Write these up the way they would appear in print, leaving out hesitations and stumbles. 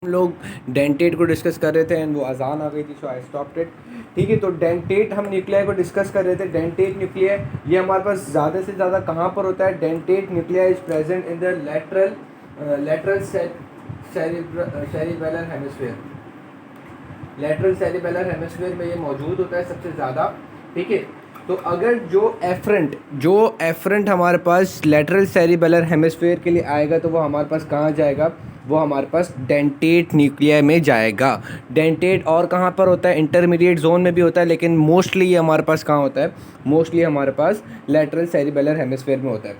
हम लोग डेंटेट को डिस्कस कर रहे थे एंड वो अजान आ गई थी, सो आई स्टॉप्ड इट। ठीक है, तो डेंटेट हम न्यूक्लियाई को डिस्कस कर रहे थे। डेंटेट न्यूक्लियाई ये हमारे पास ज़्यादा से ज़्यादा कहाँ पर होता है? Dentate nuclei is present in the lateral cerebellar hemisphere. Lateral cerebellar hemisphere में ये मौजूद होता है सबसे ज़्यादा। ठीक है, तो अगर जो एफरेंट हमारे पास लेटरल सेरिबेलर हेमिस्फीयर के लिए आएगा तो वो हमारे पास कहाँ जाएगा? वो हमारे पास डेंटेट न्यूक्लियाई में जाएगा। डेंटेट और कहाँ पर होता है? इंटरमीडिएट जोन में भी होता है, लेकिन मोस्टली ये हमारे पास कहाँ होता है? मोस्टली हमारे पास लेटरल सेरिबेलर हेमिस्फीयर में होता है।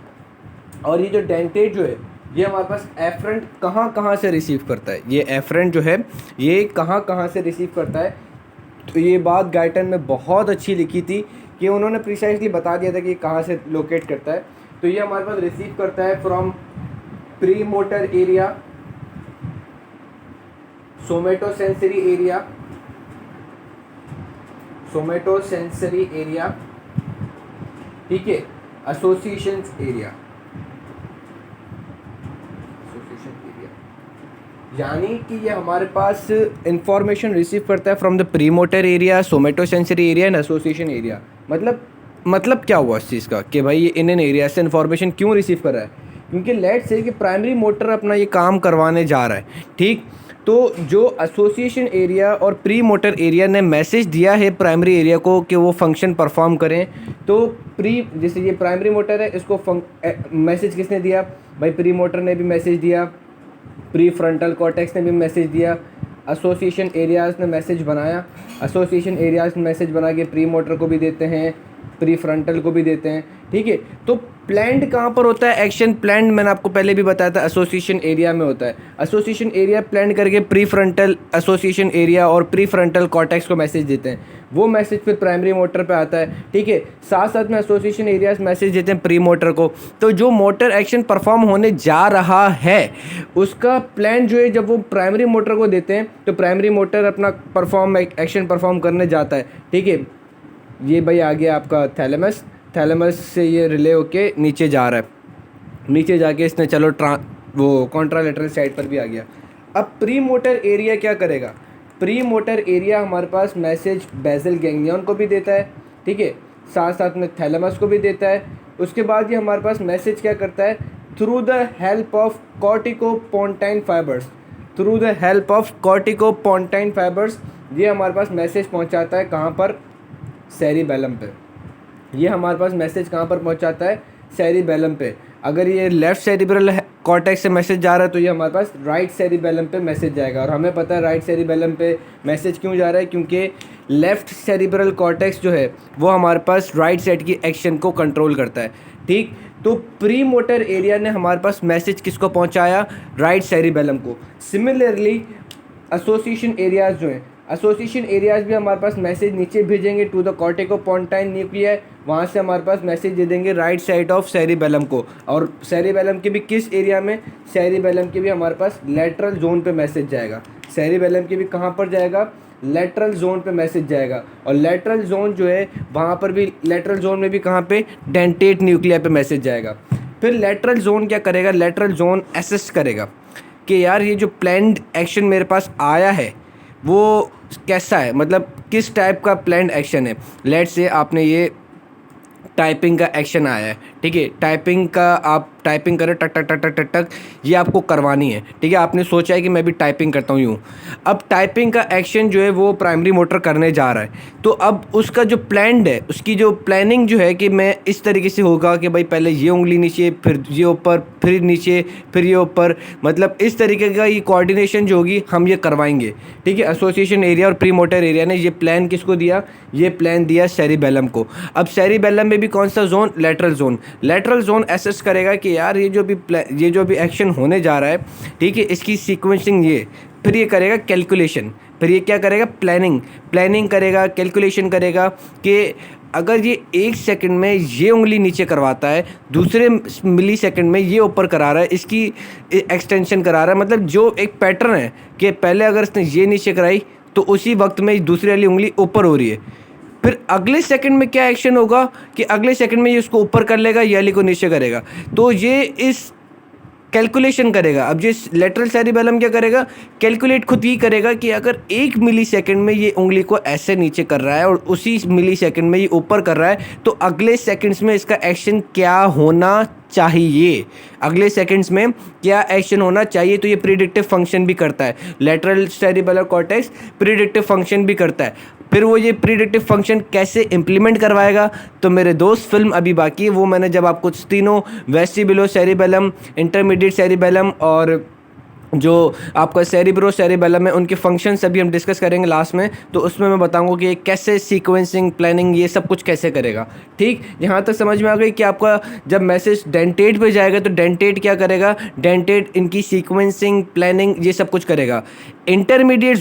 और ये जो डेंटेट जो है ये हमारे पास एफरेंट कहाँ कहाँ से रिसीव करता है? ये एफरेंट जो है ये कहाँ कहाँ से रिसीव करता है? तो ये बात गाइटन में बहुत अच्छी लिखी थी कि उन्होंने प्रिसाइजली बता दिया था कि कहाँ से लोकेट करता है। तो ये हमारे पास रिसीव करता है from premotor area, somatosensory area, ठीक है, एसोसिएशन एरिया, यानी कि ये हमारे पास इंफॉर्मेशन रिसीव करता है from the premotor area, somatosensory area and association area. मतलब क्या हुआ इस चीज़ का कि भाई ये इन एरिया से इंफॉर्मेशन क्यों रिसीव कर रहा है? क्योंकि लेट से कि प्राइमरी मोटर अपना ये काम करवाने जा रहा है, ठीक। तो जो एसोसिएशन एरिया और प्री मोटर एरिया ने मैसेज दिया है प्राइमरी एरिया को कि वो फंक्शन परफॉर्म करें, तो जैसे ये प्राइमरी मोटर है, इसको मैसेज किसने दिया? भाई प्री मोटर ने भी मैसेज दिया, प्री फ्रंटल कॉर्टेक्स ने भी मैसेज दिया, एसोसिएशन एरियाज़ ने मैसेज बनाया, एसोसिएशन एरियाज़ मैसेज बना के प्री मोटर को भी देते हैं, प्री फ्रंटल को भी देते हैं, ठीक है। तो प्लान्ड कहाँ पर होता है? एक्शन प्लान्ड मैंने आपको पहले भी बताया था एसोसिएशन एरिया में होता है। एसोसिएशन एरिया प्लान्ड करके प्री फ्रंटल एसोसिएशन एरिया और प्री फ्रंटल कॉर्टेक्स को मैसेज देते हैं, वो मैसेज फिर प्राइमरी मोटर पे आता है, ठीक है। साथ साथ में एसोसिएशन एरियाज मैसेज देते हैं प्री मोटर को। तो जो मोटर एक्शन परफॉर्म होने जा रहा है उसका प्लान जो है जब वो प्राइमरी मोटर को देते हैं तो प्राइमरी मोटर अपना एक्शन परफॉर्म करने जाता है, ठीक है। ये भाई आ गया आपका थैलेमस से ये रिले होके नीचे जा रहा है, नीचे जाके इसने चलो वो कॉन्ट्रालेटरल साइड पर भी आ गया। अब प्री मोटर एरिया क्या करेगा? प्री मोटर एरिया हमारे पास मैसेज बेसल गैंग्लियन को भी देता है, ठीक है, साथ साथ में थैलेमस को भी देता है। उसके बाद ये हमारे पास मैसेज क्या करता है? Through the help of corticopontine fibres ये हमारे पास मैसेज पहुंचाता है कहाँ पर? सेरिबेलम पे। ये हमारे पास मैसेज कहाँ पर पहुंचाता है? सेरिबेलम पे। अगर ये लेफ्ट सेरिब्रल कॉर्टेक्स से मैसेज जा रहा है तो ये हमारे पास राइट सेरिबेलम पे मैसेज जाएगा। और हमें पता है राइट सेरिबेलम पे मैसेज क्यों जा रहा है, क्योंकि लेफ्ट सेरिब्रल कॉर्टेक्स जो है वो हमारे पास राइट साइड की एक्शन को कंट्रोल करता है, ठीक। तो प्री मोटर एरिया ने हमारे पास मैसेज किसको पहुंचाया? राइट सेरिबेलम को। सिमिलरली एसोसिएशन एरियाज जो हैं, एसोसिएशन एरियाज भी हमारे पास मैसेज नीचे भेजेंगे टू द कॉर्टिकोपोंटाइन न्यूक्लियाई, वहाँ से हमारे पास मैसेज दे देंगे राइट साइड ऑफ सेरिबेलम को। और सेरिबेलम के भी किस एरिया में? सेरिबेलम के भी हमारे पास लेटरल जोन पे मैसेज जाएगा। सेरिबेलम के भी कहाँ पर जाएगा? लेटरल जोन पे मैसेज जाएगा। और लेटरल जोन जो है वहाँ पर भी, लेटरल जोन में भी कहाँ पे? डेंटेट न्यूक्लिया पे मैसेज जाएगा। फिर लेटरल जोन क्या करेगा? लेटरल जोन असेस करेगा कि यार ये जो प्लान्ड एक्शन मेरे पास आया है वो कैसा है, मतलब किस टाइप का प्लान्ड एक्शन है। लेट्स से आपने ये टाइपिंग का एक्शन आया है, ठीक है, टाइपिंग का आप टाइपिंग करें टक टक टक टक टक टक, ये आपको करवानी है, ठीक है। आपने सोचा है कि मैं भी टाइपिंग करता हूँ यूँ। अब टाइपिंग का एक्शन जो है वो प्राइमरी मोटर करने जा रहा है, तो अब उसका जो प्लान्ड है, उसकी जो प्लानिंग जो है कि मैं इस तरीके से होगा कि भाई पहले ये उंगली नीचे, फिर ये ऊपर, फिर नीचे, फिर ये ऊपर, मतलब इस तरीके का ये कोऑर्डिनेशन जो होगी हम ये करवाएंगे, ठीक है। एसोसिएशन एरिया और प्री मोटर एरिया ने ये प्लान किसको दिया? ये प्लान दिया सेरिबेलम को। अब सेरिबेलम में भी कौन सा जोन? लेटरल जोन एसेस करेगा कि यार ये जो भी एक्शन होने जा रहा है, ठीक है, इसकी सीक्वेंसिंग ये, फिर ये करेगा कैलकुलेशन, फिर ये क्या करेगा? प्लानिंग करेगा, कैलकुलेशन करेगा कि अगर ये 1 सेकंड में ये उंगली नीचे करवाता है, दूसरे मिली सेकंड में ये ऊपर करा रहा है, इसकी एक्सटेंशन करा रहा है, मतलब जो एक पैटर्न है कि पहले अगर इसने ये नीचे कराई तो उसी वक्त में दूसरी वाली उंगली ऊपर हो रही है। फिर अगले सेकंड में क्या एक्शन होगा कि अगले सेकंड में ये उसको ऊपर कर लेगा, ये वाली को नीचे करेगा। तो ये इस कैलकुलेशन करेगा। अब ये लेटरल सेरिबेलम क्या करेगा, कैलकुलेट खुद ही करेगा कि अगर 1 मिली सेकेंड में ये उंगली को ऐसे नीचे कर रहा है और उसी मिली सेकेंड में ये ऊपर कर रहा है, तो अगले सेकंड्स में इसका एक्शन क्या होना चाहिए, अगले सेकंड्स में क्या एक्शन होना चाहिए। तो ये प्रिडिक्टिव फंक्शन भी करता है, lateral cerebellar cortex predictive function भी करता है। फिर वो ये प्रिडिक्टिव फंक्शन कैसे इंप्लीमेंट करवाएगा, तो मेरे दोस्त फिल्म अभी बाकी है, वो मैंने जब आपको तीनों वेस्टिबुलो सेरिबेलम, इंटरमीडिएट सेरिबेलम और जो आपका सेरिब्रो सेरिबेलम है, उनके फंक्शंस अभी हम डिस्कस करेंगे लास्ट में। तो उसमें मैं बताऊंगा कि कैसे सीक्वेंसिंग, प्लानिंग, ये सब कुछ कैसे करेगा। ठीक, यहाँ तक समझ में आ गई कि आपका जब मैसेज डेंटेट पे जाएगा तो डेंटेट क्या करेगा, डेंटेट इनकी सीक्वेंसिंग, प्लानिंग, ये सब कुछ करेगा। इंटरमीडिएट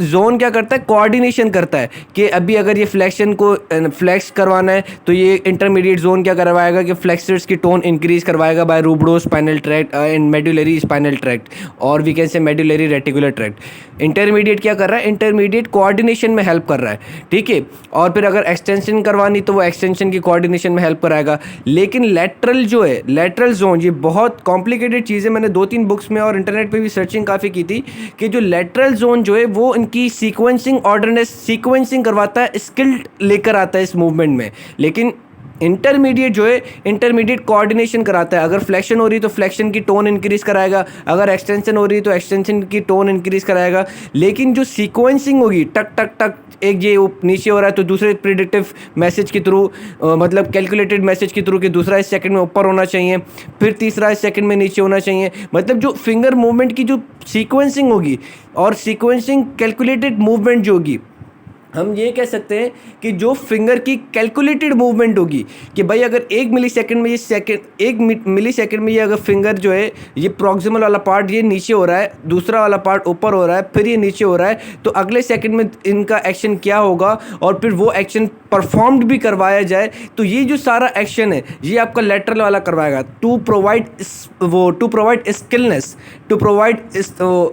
जोन क्या करता है, कोऑर्डिनेशन करता है कि अभी अगर ये फ्लेक्शन को फ्लेक्स करवाना है तो ये इंटरमीडिएट जोन क्या करवाएगा कि फ्लेक्सर्स की टोन इंक्रीज करवाएगा by rubrospinal tract and medullary spinal tract, और we can say medullary reticular tract. Intermediate क्या कर रहा है, इंटरमीडिएट कोऑर्डिनेशन में हेल्प कर रहा है। ठीक है, और फिर अगर एक्सटेंशन करवानी तो वो एक्सटेंशन की कोऑर्डिनेशन में हेल्प कराएगा। लेकिन लेटरल जो है, लेटरल जोन, ये बहुत कॉम्प्लिकेटेड चीज़ है। मैंने 2-3 बुक्स में और इंटरनेट पे भी सर्चिंग काफ़ी की थी कि जो लेटरल जोन जो है वो इनकी सीक्वेंसिंग, ऑर्डरनेस, सीक्वेंसिंग करवाता है, स्किल लेकर आता है इस मूवमेंट में। लेकिन इंटरमीडिएट जो है, इंटरमीडिएट कोऑर्डिनेशन कराता है। अगर फ्लेक्शन हो रही है तो फ्लेक्शन की टोन इंक्रीज कराएगा, अगर एक्सटेंशन हो रही है तो एक्सटेंशन की टोन इंक्रीज कराएगा। लेकिन जो सीक्वेंसिंग होगी, टक टक टक, एक ये नीचे हो रहा है तो दूसरे प्रिडिक्टिव मैसेज के थ्रू, मतलब कैलकुलेटेड मैसेज के थ्रू कि दूसरा इस सेकंड में ऊपर होना चाहिए, फिर तीसरा इस सेकंड में नीचे होना चाहिए। मतलब जो फिंगर मूवमेंट की जो सीक्वेंसिंग होगी और सीक्वेंसिंग कैलकुलेटेड मूवमेंट जो होगी, हम ये कह सकते हैं कि जो फिंगर की कैलकुलेटेड मूवमेंट होगी कि भाई अगर 1 मिली सेकेंड में ये सेकेंड 1 मिली सेकेंड में ये अगर फिंगर जो है, ये प्रॉक्सिमल वाला पार्ट ये नीचे हो रहा है, दूसरा वाला पार्ट ऊपर हो रहा है, फिर ये नीचे हो रहा है, तो अगले सेकंड में इनका एक्शन क्या होगा और फिर वो एक्शन परफॉर्म्ड भी करवाया जाए। तो ये जो सारा एक्शन है ये आपका लेटरल वाला करवाएगा, to provide skillness, to provide,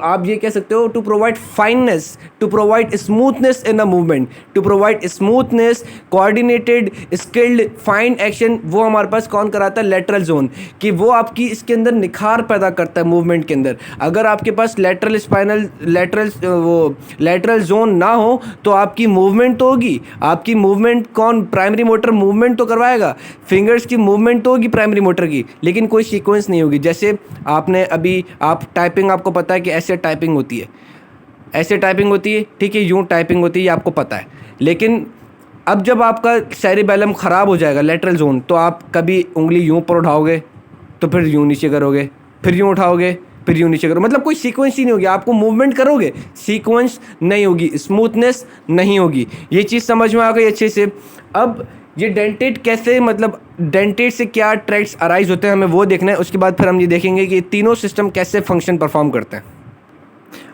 आप ये कह सकते हो to provide fineness, to provide smoothness in a movement, to provide smoothness, coordinated, skilled, fine action. वो हमारे पास कौन कराता है, लेटरल जोन, कि वो आपकी इसके अंदर निखार पैदा करता है मूवमेंट के अंदर। अगर आपके पास लेटरल जोन ना हो तो आपकी मूवमेंट तो होगी, आपकी मूवमेंट कौन, प्राइमरी मोटर मूवमेंट तो करवाएगा, फिंगर्स की मूवमेंट तो होगी प्राइमरी मोटर की, लेकिन कोई सीक्वेंस नहीं होगी। जैसे आपने अभी, आप टाइपिंग, आपको पता है कि ऐसे टाइपिंग होती है, ऐसे टाइपिंग होती है, ठीक है, यूँ टाइपिंग होती है, ये आपको पता है। लेकिन अब जब आपका सेरिबेलम ख़राब हो जाएगा, लेटरल जोन, तो आप कभी उंगली यूँ ऊपर उठाओगे तो फिर यूँ नीचे करोगे, फिर यूँ उठाओगे, फिर यूँ नीचे करो, मतलब कोई सीक्वेंस ही नहीं होगी। आपको मूवमेंट करोगे, सीक्वेंस नहीं होगी, स्मूथनेस नहीं होगी। ये चीज़ समझ में आ गई अच्छे से। अब ये डेंटेट कैसे, मतलब डेंटेट से क्या ट्रैक्ट्स अराइज होते हैं, हमें वो देखना है। उसके बाद फिर हम ये देखेंगे कि तीनों सिस्टम कैसे फंक्शन परफॉर्म करते हैं।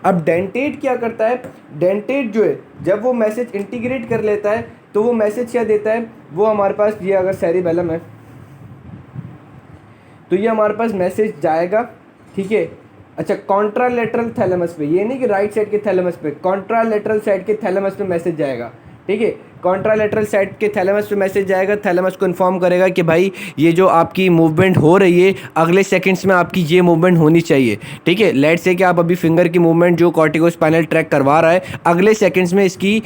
अब डेंटेट क्या करता है, डेंटेट जो है जब वो मैसेज इंटीग्रेट कर लेता है तो वो मैसेज क्या देता है, वो हमारे पास, ये अगर सेरिबेलम है तो ये हमारे पास मैसेज जाएगा, ठीक है। अच्छा, कॉन्ट्रालेटरल थैलेमस पे, ये नहीं कि राइट साइड के थैलेमस पे, कॉन्ट्रालेटरल साइड के थैलेमस पे मैसेज जाएगा, ठीक है। कॉन्ट्रालेटरल साइड के थैलेमस पे मैसेज जाएगा, थैलेमस को इन्फॉर्म करेगा कि भाई ये जो आपकी मूवमेंट हो रही है, अगले सेकंड्स में आपकी ये मूवमेंट होनी चाहिए, ठीक है। लेट्स से कि आप अभी फिंगर की मूवमेंट जो कॉर्टिकोस्पाइनल ट्रैक करवा रहा है, अगले सेकंड्स में इसकी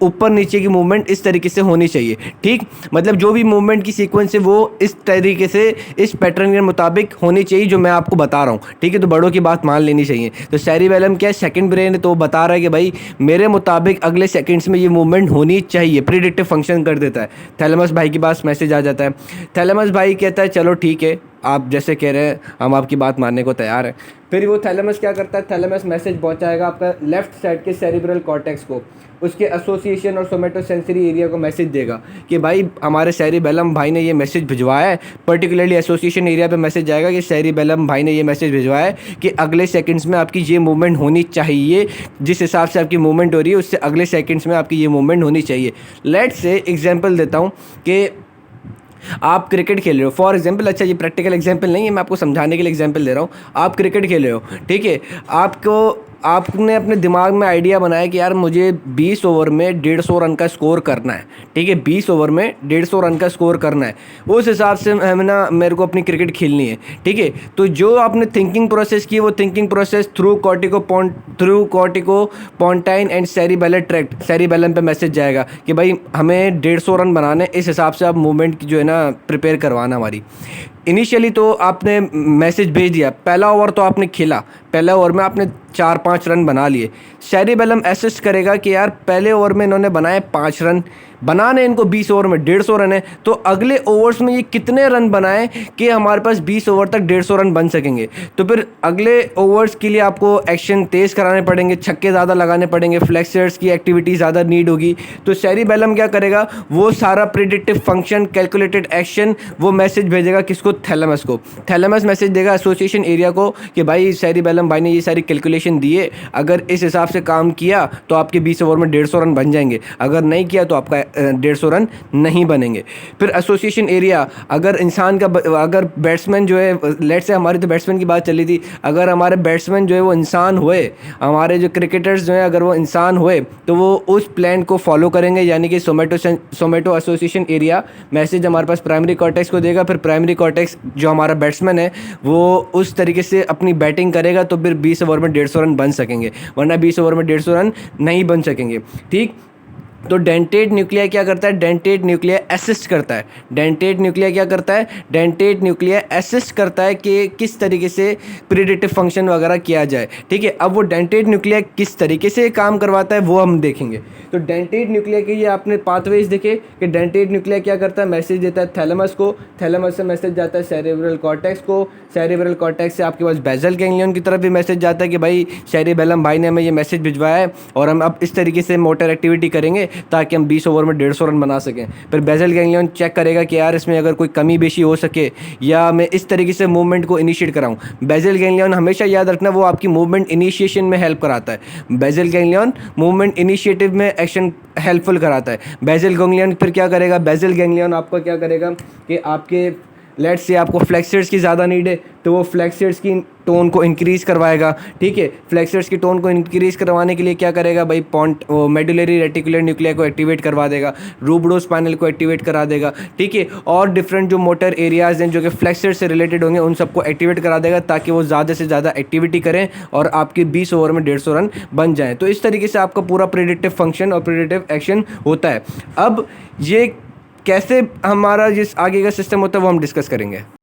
ऊपर नीचे की मूवमेंट इस तरीके से होनी चाहिए, ठीक। मतलब जो भी मूवमेंट की सीक्वेंस है वो इस तरीके से, इस पैटर्न के मुताबिक होनी चाहिए जो मैं आपको बता रहा हूँ, ठीक है। तो बड़ों की बात मान लेनी चाहिए। तो सेरिबेलम क्या है, सेकंड ब्रेन है, तो वो बता रहा है कि भाई मेरे मुताबिक अगले सेकंड्स में ये मूवमेंट होनी चाहिए, प्रिडिक्टिव फंक्शन कर देता है। थैलेमस भाई के पास मैसेज आ जाता है, थैलेमस भाई कहता है चलो ठीक है, आप जैसे कह रहे हैं हम आपकी बात मानने को तैयार हैं। फिर वो थैलेमस क्या करता है, थैलेमस मैसेज पहुंचाएगा आपका लेफ्ट साइड के सेरिब्रल कॉर्टेक्स को, उसके एसोसिएशन और सोमेटोसेंसरी एरिया को मैसेज देगा कि भाई हमारे सेरिबेलम भाई ने ये मैसेज भिजवाया है। पर्टिकुलरली एसोसिएशन एरिया पे मैसेज जाएगा कि सेरिबेलम भाई ने ये मैसेज भिजवाया है कि अगले सेकंड्स में आपकी ये मूवमेंट होनी चाहिए, जिस हिसाब से आपकी मूवमेंट हो रही है उससे अगले सेकंड्स में आपकी ये मूवमेंट होनी चाहिए। लेट्स से एग्जाम्पल देता हूँ कि आप क्रिकेट खेल रहे हो, फॉर एग्जांपल, अच्छा ये प्रैक्टिकल एग्जांपल नहीं है, मैं आपको समझाने के लिए एग्जांपल दे रहा हूँ। आप क्रिकेट खेल रहे हो, ठीक है, आपको आपने अपने दिमाग में आइडिया बनाया कि यार मुझे 20 ओवर में 150 रन का स्कोर करना है, ठीक है, 20 ओवर में 150 रन का स्कोर करना है, उस हिसाब से हमें ना मेरे को अपनी क्रिकेट खेलनी है, ठीक है। तो जो आपने थिंकिंग प्रोसेस की वो thinking process through corticopontine and cerebellum पे मैसेज जाएगा कि भाई हमें 150 रन बनाने, इस हिसाब से आप मूवमेंट जो है ना प्रिपेयर करवाना हमारी। इनिशियली तो आपने मैसेज भेज दिया, पहला ओवर तो आपने खेला, पहले ओवर में आपने 4-5 रन बना लिए। सेरिबेलम असिस्ट करेगा कि यार पहले ओवर में इन्होंने बनाए 5 रन, बनाने इनको 20 ओवर में 150 रन है, तो अगले ओवर्स में ये कितने रन बनाएं कि हमारे पास 20 ओवर तक 150 रन बन सकेंगे। तो फिर अगले ओवर्स के लिए आपको एक्शन तेज़ कराने पड़ेंगे, छक्के ज़्यादा लगाने पड़ेंगे, फ्लेक्सर्स की एक्टिविटी ज़्यादा नीड होगी। तो सेरिबेलम क्या करेगा, वो सारा प्रिडिक्टिव फंक्शन, कैलकुलेटेड एक्शन, वो मैसेज भेजेगा किसको, थैलेमस को। थैलेमस मैसेज देगा एसोसिएशन एरिया को कि भाई सेरिबेलम भाई ने ये सारी कैलकुलेशन दिए, अगर इस हिसाब से काम किया तो आपके 20 ओवर में 150 रन बन जाएंगे, अगर नहीं किया तो आपका 150 रन नहीं बनेंगे। फिर एसोसिएशन एरिया, अगर इंसान का अगर बैट्समैन जो है, लेट्स से हमारी तो बैट्समैन की बात चली थी, अगर हमारे बैट्समैन जो है वो इंसान हुए, हमारे जो क्रिकेटर्स जो हैं अगर वो इंसान हुए, तो वो उस प्लान को फॉलो करेंगे, यानी कि सोमेटो एसोसिएशन एरिया मैसेज हमारे पास प्राइमरी कॉर्टेक्स को देगा। फिर प्राइमरी कॉर्टेक्स जो हमारा बैट्समैन है वो उस तरीके से अपनी बैटिंग करेगा, तो फिर 20 ओवर में 150 रन बन सकेंगे, वरना 20 ओवर में 150 रन नहीं बन सकेंगे, ठीक। तो डेंटेट न्यूक्लिया क्या करता है, डेंटेट न्यूक्लिया असिस्ट करता है। डेंटेट न्यूक्लिया क्या करता है, डेंटेट न्यूक्लिया असिस्ट करता है कि किस तरीके से प्रिडिक्टिव फंक्शन वगैरह किया जाए, ठीक है। अब वो डेंटेट न्यूक्लिया किस तरीके से काम करवाता है वो हम देखेंगे। तो डेंटेट न्यूक्लिया के ये आपने पाथवेज देखे कि डेंटेट न्यूक्लिया क्या करता है, मैसेज देता है थैलेमस को, थैलेमस से मैसेज जाता है सेरेब्रल कॉर्टेक्स को, सेरेब्रल कॉर्टेक्स से आपके पास बेसल गैंग्लियन की तरफ भी मैसेज जाता है कि भाई सेरिबेलम भाई ने हमें ये मैसेज भिजवाया है और हम अब इस तरीके से मोटर एक्टिविटी करेंगे ताकि हम 20 ओवर में 150 रन बना सकें। फिर बेसल गैंग्लियन चेक करेगा कि यार इसमें अगर कोई कमी बेशी हो सके या मैं इस तरीके से मूवमेंट को इनिशिएट कराऊं। बेसल गैंग्लियन हमेशा याद रखना वो आपकी मूवमेंट इनिशिएशन में हेल्प कराता है। बेसल गैंग्लियन मूवमेंट इनिशिएटिव में एक्शन हेल्पफुल कराता है। बेसल गैंग्लियन फिर क्या करेगा, बेसल गैंग्लियन आपका क्या करेगा कि आपके लेट्स से आपको फ्लेक्सर्स की ज़्यादा नीड है तो वो फ्लेक्सर्स की टोन को इंक्रीज़ करवाएगा, ठीक है। फ्लेक्सर्स की टोन को इंक्रीज़ करवाने के लिए क्या करेगा भाई, मेडुलरी रेटिकुलर न्यूक्लिया को एक्टिवेट करवा देगा, रूबिडोस्पाइनल को एक्टिवेट करा देगा, ठीक है। और डिफरेंट जो मोटर एरियाज़ हैं जो कि फ्लेक्सर से रिलेटेड होंगे उन सबको एक्टिवेट करा देगा ताकि वो ज़्यादा से ज़्यादा एक्टिविटी करें और आपके 20 ओवर में 150 रन बन जाएँ। तो इस तरीके से आपका पूरा प्रेडिक्टिव फंक्शन और प्रेडिक्टिव एक्शन होता है। अब ये कैसे हमारा जिस आगे का सिस्टम होता है वो हम डिस्कस करेंगे।